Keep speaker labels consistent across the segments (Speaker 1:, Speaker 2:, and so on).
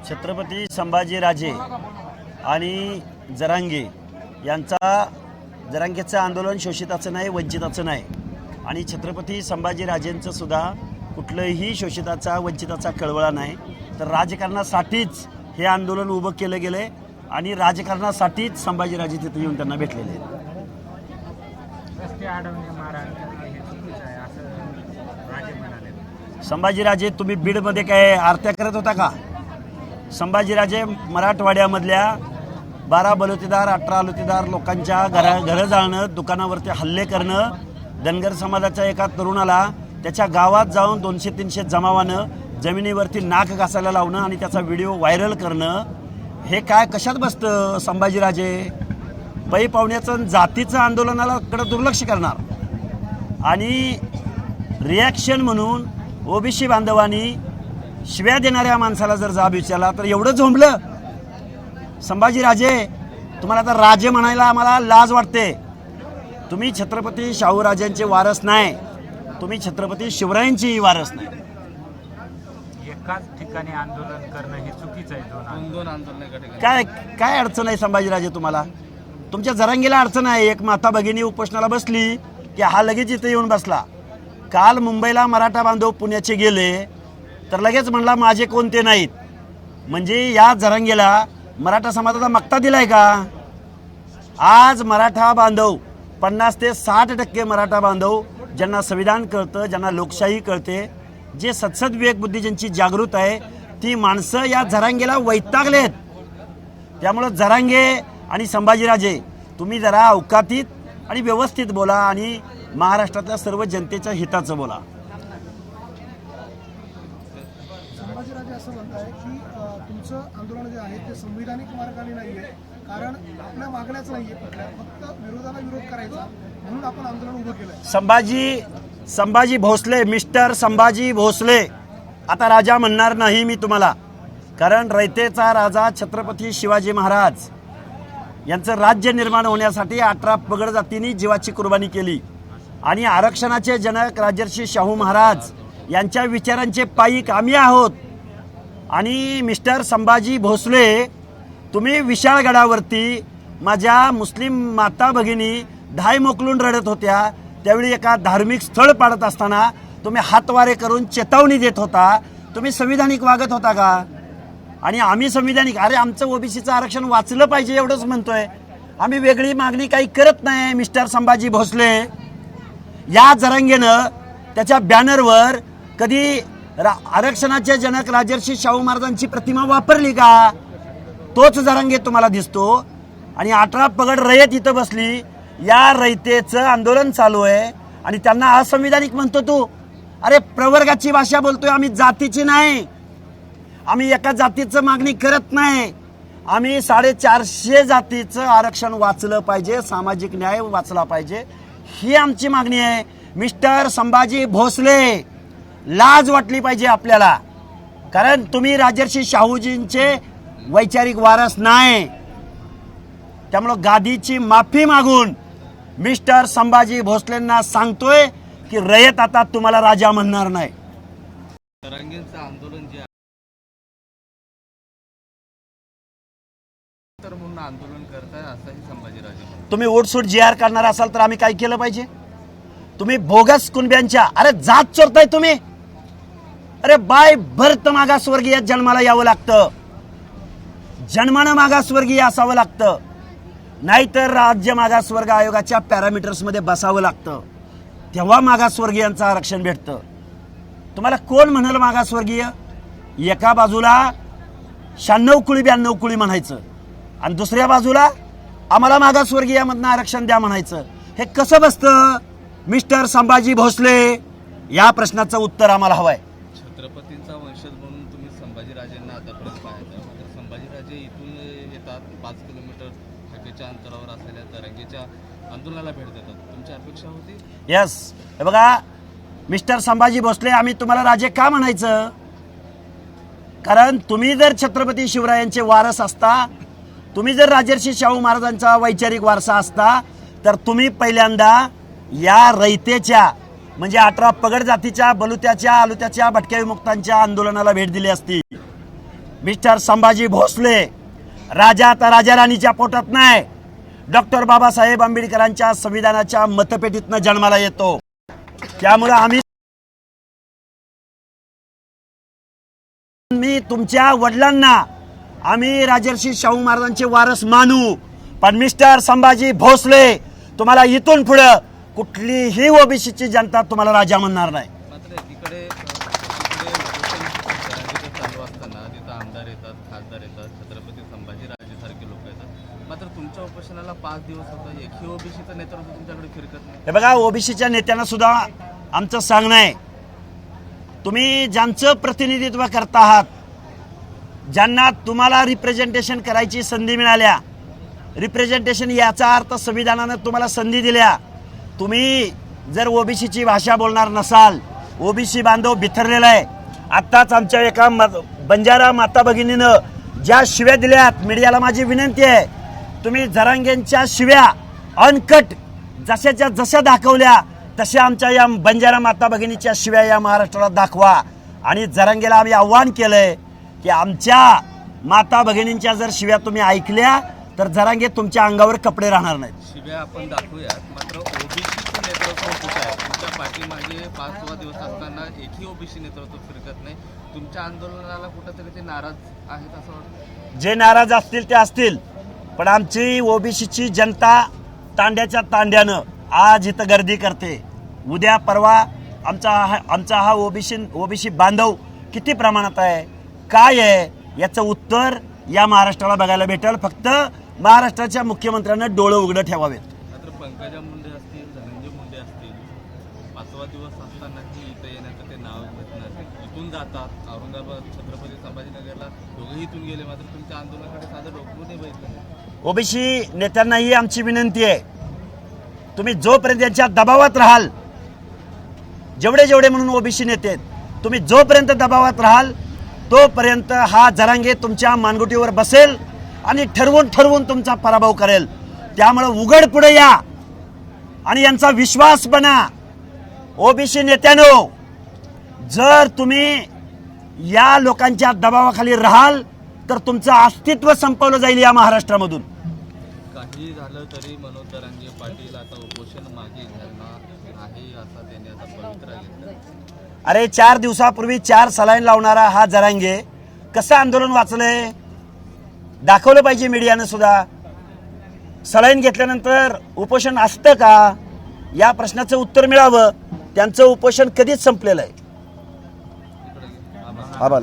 Speaker 1: छत्रपती संभाजीराजे आणि जरांगे जरांगेचं आंदोलन शोषिताचं नाही, वंचिताचं नाही. आणि छत्रपती संभाजीराजेंचं सुद्धा कुठलंही शोषिताचा वंचिताचा कळवळा नाही. तर राजकारणासाठीच हे आंदोलन उभं केलं गेलं आणि राजकारणासाठीच संभाजीराजे तिथे येऊन त्यांना भेटलेले आहेत. संभाजीराजे तुम्ही बीडमध्ये काय आरत्या करत होता का? संभाजीराजे मराठवाड्यामधल्या 12 बलुतेदार 18 बलुतेदार लोकांच्या घरं जाळणं, दुकानावरती हल्ले करणं, धनगर समाजाच्या एका तरुणाला त्याच्या गावात जाऊन 200-300 जमावानं जमिनीवरती नाक घासायला लावणं आणि त्याचा व्हिडिओ व्हायरल करणं, हे काय कशात बसतं? संभाजीराजे पै पाहुण्याचं जातीचं आंदोलनाला कडे दुर्लक्ष करणार आणि रिॲक्शन म्हणून ओबीसी बांधवांनी शिव्या देणाऱ्या माणसाला जर जाब विचारला तर एवढं झोंबलं. संभाजीराजे तुम्हाला आता राजे म्हणायला आम्हाला लाज वाटते. तुम्ही छत्रपती शाहूराजांचे वारस नाही, तुम्ही छत्रपती शिवरायांचेही वारस नाही.
Speaker 2: एकाच ठिकाणी आंदोलन करणं हे चुकीचं आहे. दोन आंदोलन
Speaker 1: काय अडचण आहे संभाजीराजे? तुम्हाला तुमच्या जरांगीला अडचण आहे. एक माता भगिनी उपोषणाला बसली की हा लगेच इथे येऊन बसला. काल मुंबईला मराठा बांधव पुण्याचे गेले तर लगेच म्हणला माझे कोणते नाहीत. म्हणजे या जरांगीला मराठा समाजाचा मक्ता दिलाय का? आज मराठा बांधव 50 ते 60% मराठा बांधव ज्यांना संविधान कळतं, ज्यांना लोकशाही कळते, जे सत्सद विवेक बुद्धी ज्यांची जागृत आहे, ती माणसं या जरांगीला वैतागलेत. त्यामुळं जरांगे आणि संभाजीराजे तुम्ही जरा अवकातीत आणि व्यवस्थित बोला आणि महाराष्ट्रातल्या सर्व जनतेच्या हिताचं बोला.
Speaker 3: संभाजीराजे असं म्हणताय की तुमचं आंदोलन जे आहे ते संविधानिक मार्गाने नाही आहे, कारण आपल्या मागण्याच नाही आहे, फक्त विरोधाला विरोध करायचा म्हणून आपण आंदोलन उभं केलं.
Speaker 1: संभाजी भोसले, मिस्टर संभाजी भोसले, आता राजा म्हणणार नाही मी तुम्हाला, कारण रयतेचा राजा छत्रपती शिवाजी महाराज यांचं राज्य निर्माण होण्यासाठी 18 पगड जातींनी जीवाची कुर्बानी केली आणि आरक्षणाचे जनक राजर्षी शाहू महाराज यांच्या विचारांचे पायीक आम्ही आहोत. आणि मिस्टर संभाजी भोसले, तुम्ही विशाळगडावरती माझ्या मुस्लिम माता भगिनी धाय मोकलून रडत होत्या, त्यावेळी एका धार्मिक स्थळ पाडत असताना तुम्ही हातवारे करून चेतावणी देत होता. तुम्ही संविधानिक वागत होता का? आणि आम्ही संविधानिक, अरे आमचं ओबीसीचं आरक्षण वाचलं पाहिजे एवढंच म्हणतोय आम्ही, वेगळी मागणी काही करत नाही. मिस्टर संभाजी भोसले, या जरांगेनं त्याच्या बॅनरवर कधी आरक्षणाचे जनक राजर्षी शाहू महाराजांची प्रतिमा वापरली का? तोच जरांगे तुम्हाला दिसतो. आणि 18 पगड रयत इथं बसली, या रयतेचं आंदोलन चालू आहे आणि त्यांना असंविधानिक म्हणतो तू. अरे प्रवर्गाची भाषा बोलतोय आम्ही, जातीची नाही. आम्ही एका जातीचं मागणी करत नाही. आम्ही 450 जातीचं आरक्षण वाचलं पाहिजे, सामाजिक न्याय वाचला पाहिजे, ही आमची मागणी आहे. मिस्टर संभाजी भोसले, लाज वाटली पाहिजे आपल्याला, कारण तुम्ही राजर्षी शाहूजींचे वैचारिक वारस नाही. त्यामुळं गादीची माफी मागून मिस्टर संभाजी भोसलेंना सांगतोय की रयत आता तुम्हाला राजा म्हणणार नाही.
Speaker 4: जरांगेंचं आंदोलन जे तर म्हणून आंदोलन करताय असंही संभाजीराजे.
Speaker 1: तुम्ही ओटसूट GR करणार असाल तर आम्ही काय केलं पाहिजे? तुम्ही बोगस कुणब्यांच्या, अरे जात चोरताय तुम्ही. अरे बाय बर्थ मागासवर्गीय जन्माला यावं लागतं, जन्मानं मागासवर्गीय असावं लागतं, नाहीतर राज्य मागासवर्ग आयोगाच्या पॅरामीटर्समध्ये बसावं लागतं, तेव्हा मागासवर्गीयांचं आरक्षण भेटतं. तुम्हाला कोण म्हणाल मागासवर्गीय? एका बाजूला 96 कुळी 92 कुळी म्हणायचं आणि दुसऱ्या बाजूला आम्हाला मागासवर्गीयामधनं आरक्षण द्या म्हणायचं. हे कसं बसतं? मिस्टर संभाजी भोसले, या प्रश्नाचं उत्तर आम्हाला हवंय.
Speaker 4: छत्रपतींचा वंशज म्हणून तुम्ही संभाजीराजेंना आतापर्यंत पाहायचा, मात्र संभाजीराजे इथून येतात 5 किलोमीटर हवेच्या अंतरावर असलेल्या जरांगेच्या आंदोलनाला भेट देतात. तुमची अपेक्षा होती?
Speaker 1: यस, हे बघा मिस्टर संभाजी भोसले, आम्ही तुम्हाला राजे का म्हणायचं? कारण तुम्ही जर छत्रपती शिवरायांचे वारस असता, तुम्ही जर राजर्षी शाहू महाराजांचा वैचारिक वारसा असता, तर तुम्ही पहिल्यांदा या रयतेच्या म्हणजे 18 पगड जातीच्या, बलुत्याच्या, आलुत्याच्या, भटक्या विमुक्तांच्या आंदोलनाला भेट दिली असती. मिस्टर संभाजी भोसले राजा आता राजा राणीच्या पोटात नाही, डॉक्टर बाबासाहेब आंबेडकरांच्या संविधानाच्या मतपेटीतनं जन्माला येतो. त्यामुळे मी तुमच्या वडिलांना आम्ही राजर्षी शाहू महाराजांचे वारस मानू, पण मिस्टर संभाजी भोसले तुम्हाला इथून पुढे कुठलीही ओबीसीची जनता तुम्हाला राजा म्हणणार नाही.
Speaker 4: मात्र एकीकडे चालू असताना तिथं आमदार येतात, खासदार येतात, छत्रपती संभाजीराजेसारखे लोक येतात. मात्र तुमच्या उपोषणाला 5 दिवस होतं, एकही ओबीसीचं नेतृत्व तुमच्याकडे फिरकत नाही.
Speaker 1: हे बघा, ओबीसीच्या नेत्यांना सुद्धा आमचं सांगणं आहे, तुम्ही ज्यांचं प्रतिनिधित्व करता आहात, ज्यांना तुम्हाला रिप्रेझेंटेशन करायची संधी मिळाल्या, रिप्रेझेंटेशन याचा अर्थ संविधानानं तुम्हाला संधी दिल्या, तुम्ही जर ओबीसीची भाषा बोलणार नसाल, ओबीसी बांधव बिथरलेला आहे. आत्ताच आमच्या एका बंजारा माता भगिनीनं ज्या शिव्या दिल्यात, मीडियाला माझी विनंती आहे, तुम्ही जरांगेंच्या शिव्या अनकट जशाच्या जशा दाखवल्या तशा आमच्या या बंजारा माता भगिनीच्या शिव्या या महाराष्ट्राला दाखवा. आणि जरांगेला आम्ही आव्हान केलंय की आमच्या माता भगिनींच्या जर शिव्या तुम्ही ऐकल्या तर जरांगे तुमच्या अंगावर कपडे राहणार नाहीत.
Speaker 4: शिव्या आपण दाखवूयात, मात्र ओबीसीचं नेतृत्व कुठं आहे? तुमच्या पाठीमागे 5वा दिवस असताना एकही ओबीसी नेतृत्व फिरकत नाही. तुमच्या आंदोलनाला कुठंतरी ते नाराज आहेत असं वाटतं?
Speaker 1: जे नाराज असतील ते असतील, पण आमची ओबीसीची जनता तांड्याच्या तांड्यानं आज इथं गर्दी करते. उद्या परवा आमचा हा ओबीसी बांधव किती प्रमाणात आहे, काय आहे, याचं उत्तर या महाराष्ट्राला बघायला भेटेल. फक्त महाराष्ट्राच्या मुख्यमंत्र्यांना डोळं उघडं ठेवावेत.
Speaker 4: मात्र पंकजा मुंडे असतील, धनंजय मुंडे असतील, 5वा दिवस असतानाही इथं येण्याचं ते नाव घेत नाही, इथून जातात औरंगाबाद, छत्रपती संभाजीनगरला, दोघेही इथून गेले. मात्र तुमच्या आंदोलनाकडे साधं डोकं नाही बघितलं.
Speaker 1: ओबीसी नेत्यांनाही आमची विनंती आहे, तुम्ही जोपर्यंत यांच्या दबावात राहाल, जेवढे म्हणून ओबीसी नेते आहेत, तुम्ही जोपर्यंत दबावात राहाल तोपर्यंत हा जरांगे तुमच्या मानगुटीवर बसेल आणि ठरवून तुमचा पराभव करेल. त्यामुळे उघड पुढे या आणि यांचा विश्वास बना. ओबीसी नेत्यांनो, जर तुम्ही या लोकांच्या दबावाखाली राहाल तर तुमचं अस्तित्व संपवलं जाईल या महाराष्ट्रामधून.
Speaker 4: काही झालं तरी मनोज जरांगे पाटील आता उपोषण मागे घ्यायला आहे असा त्यांनी आता पवित्रा घेतला.
Speaker 1: अरे 4 दिवसापूर्वी 4 सलाईन लावणारा हा जरांगे कसं आंदोलन वाचलंय दाखवलं पाहिजे मीडियानं सुद्धा. सलाईन घेतल्यानंतर उपोषण असतं का, या प्रश्नाचं उत्तर मिळावं. त्यांचं उपोषण कधीच संपलेलं आहे. आभार.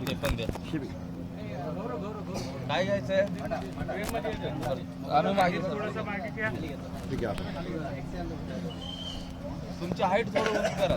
Speaker 4: ते पण द्या. काय घ्यायचंय? आम्ही मागे तुमची हाईट थोडं उंच करा.